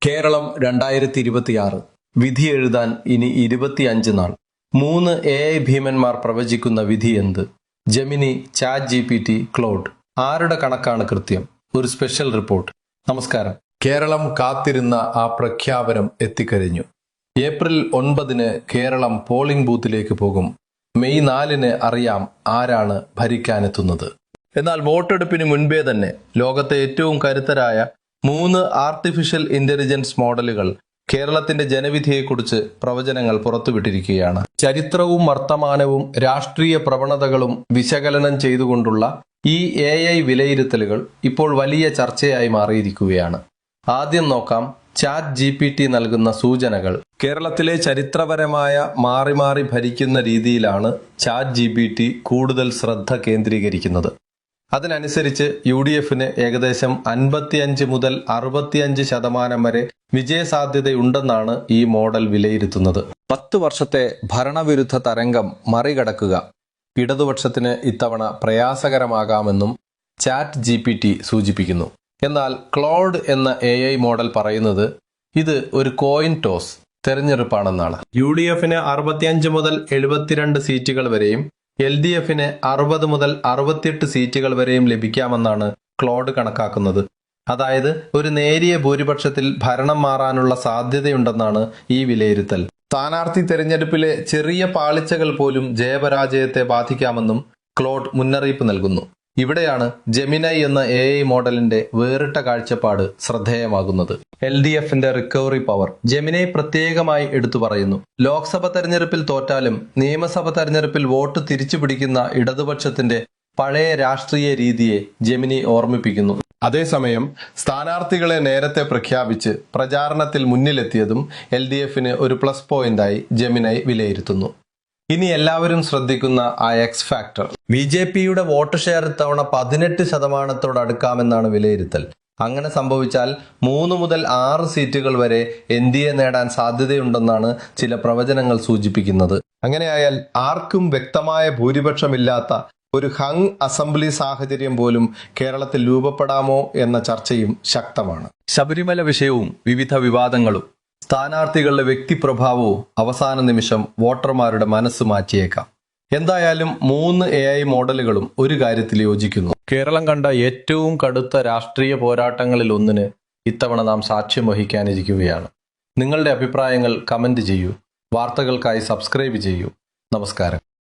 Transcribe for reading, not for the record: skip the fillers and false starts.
കേരളം 2026 വിധി എഴുതാൻ ഇനി 25 നാൾ. 3 AI ഭീമന്മാർ പ്രവചിക്കുന്ന വിധി എന്ത്? Gemini, chat GPT, Claude. ആരുടെ കണക്കാണ് കൃത്യം? ഒരു സ്പെഷ്യൽ റിപ്പോർട്ട്. നമസ്കാരം. കേരളം കാത്തിരുന്ന ആ പ്രഖ്യാപനം എത്തിക്കഴിഞ്ഞു. ഏപ്രിൽ 9 കേരളം പോളിംഗ് ബൂത്തിലേക്ക് പോകും. മെയ് 4 അറിയാം ആരാണ് ഭരിക്കാനെത്തുന്നത്. എന്നാൽ വോട്ടെടുപ്പിന് മുൻപേ തന്നെ ലോകത്തെ ഏറ്റവും കരുത്തരായ 3 ആർട്ടിഫിഷ്യൽ ഇന്റലിജൻസ് മോഡലുകൾ കേരളത്തിന്റെ ജനവിധിയെക്കുറിച്ച് പ്രവചനങ്ങൾ പുറത്തുവിട്ടിരിക്കുകയാണ്. ചരിത്രവും വർത്തമാനവും രാഷ്ട്രീയ പ്രവണതകളും വിശകലനം ചെയ്തുകൊണ്ടുള്ള ഈ AI വിലയിരുത്തലുകൾ ഇപ്പോൾ വലിയ ചർച്ചയായി മാറിയിരിക്കുകയാണ്. ആദ്യം നോക്കാം ചാറ്റ് GPT നൽകുന്ന സൂചനകൾ. കേരളത്തിലെ ചരിത്രപരമായ മാറി മാറി ഭരിക്കുന്ന രീതിയിലാണ് ചാറ്റ് GPT കൂടുതൽ ശ്രദ്ധ കേന്ദ്രീകരിക്കുന്നത്. അതിനനുസരിച്ച് UDFന് ഏകദേശം 55 മുതൽ 65% വരെ വിജയസാധ്യതയുണ്ടെന്നാണ് ഈ മോഡൽ വിലയിരുത്തുന്നത്. 10 വർഷത്തെ ഭരണവിരുദ്ധ തരംഗം മറികടക്കുക ഇടതുപക്ഷത്തിന് ഇത്തവണ പ്രയാസകരമാകാമെന്നും ചാറ്റ് GPT സൂചിപ്പിക്കുന്നു. എന്നാൽ ക്ലോഡ് എന്ന AI മോഡൽ പറയുന്നത് ഇത് ഒരു കോയിൻ ടോസ് തെരഞ്ഞെടുപ്പാണെന്നാണ്. UDFന് 65 മുതൽ 72 സീറ്റുകൾ വരെയും LDFന് 60 മുതൽ 68 സീറ്റുകൾ വരെയും ലഭിക്കാമെന്നാണ് ക്ലോഡ് കണക്കാക്കുന്നത്. അതായത് ഒരു നേരിയ ഭൂരിപക്ഷത്തിൽ ഭരണം മാറാനുള്ള സാധ്യതയുണ്ടെന്നാണ് ഈ വിലയിരുത്തൽ. സ്ഥാനാർത്ഥി തെരഞ്ഞെടുപ്പിലെ ചെറിയ പാളിച്ചകൾ പോലും ജയപരാജയത്തെ ബാധിക്കാമെന്നും ക്ലോഡ് മുന്നറിയിപ്പ് നൽകുന്നു. ഇവിടെയാണ് ജെമിനൈ എന്ന AI മോഡലിന്റെ വേറിട്ട കാഴ്ചപ്പാട് ശ്രദ്ധേയമാകുന്നത്. LDFന്റെ റിക്കവറി പവർ ജെമിനൈ പ്രത്യേകമായി എടുത്തു പറയുന്നു. ലോക്സഭ തെരഞ്ഞെടുപ്പിൽ തോറ്റാലും നിയമസഭ തെരഞ്ഞെടുപ്പിൽ വോട്ട് തിരിച്ചുപിടിക്കുന്ന ഇടതുപക്ഷത്തിന്റെ പഴയ രാഷ്ട്രീയ രീതിയെ ജെമിനി ഓർമ്മിപ്പിക്കുന്നു. അതേസമയം സ്ഥാനാർത്ഥികളെ നേരത്തെ പ്രഖ്യാപിച്ച് പ്രചാരണത്തിൽ മുന്നിലെത്തിയതും LDFന് ഒരു പ്ലസ് പോയിന്റായി ജെമിനൈ വിലയിരുത്തുന്നു. ഇനി എല്ലാവരും ശ്രദ്ധിക്കുന്ന ആ എക്സ് ഫാക്ടർ. BJPയുടെ വോട്ട് ഷെയർ ഇത്തവണ 18% അടുക്കാമെന്നാണ് വിലയിരുത്തൽ. അങ്ങനെ സംഭവിച്ചാൽ 3 മുതൽ 6 സീറ്റുകൾ വരെ NDA നേടാൻ സാധ്യതയുണ്ടെന്നാണ് ചില പ്രവചനങ്ങൾ സൂചിപ്പിക്കുന്നത്. അങ്ങനെയായാൽ ആർക്കും വ്യക്തമായ ഭൂരിപക്ഷമില്ലാത്ത ഒരു ഹങ് അസംബ്ലി സാഹചര്യം പോലും കേരളത്തിൽ രൂപപ്പെടാമോ എന്ന ചർച്ചയും ശക്തമാണ്. ശബരിമല വിഷയവും വിവിധ വിവാദങ്ങളും സ്ഥാനാർത്ഥികളുടെ വ്യക്തിപ്രഭാവവും അവസാന നിമിഷം വോട്ടർമാരുടെ മനസ്സ് മാറ്റിയേക്കാം. എന്തായാലും 3 AI മോഡലുകളും ഒരു കാര്യത്തിൽ യോജിക്കുന്നു. കേരളം കണ്ട ഏറ്റവും കടുത്ത രാഷ്ട്രീയ പോരാട്ടങ്ങളിൽ ഒന്നിന് ഇത്തവണ നാം സാക്ഷ്യം വഹിക്കാനിരിക്കുകയാണ്. നിങ്ങളുടെ അഭിപ്രായങ്ങൾ കമന്റ് ചെയ്യൂ. വാർത്തകൾക്കായി സബ്സ്ക്രൈബ് ചെയ്യൂ. നമസ്കാരം.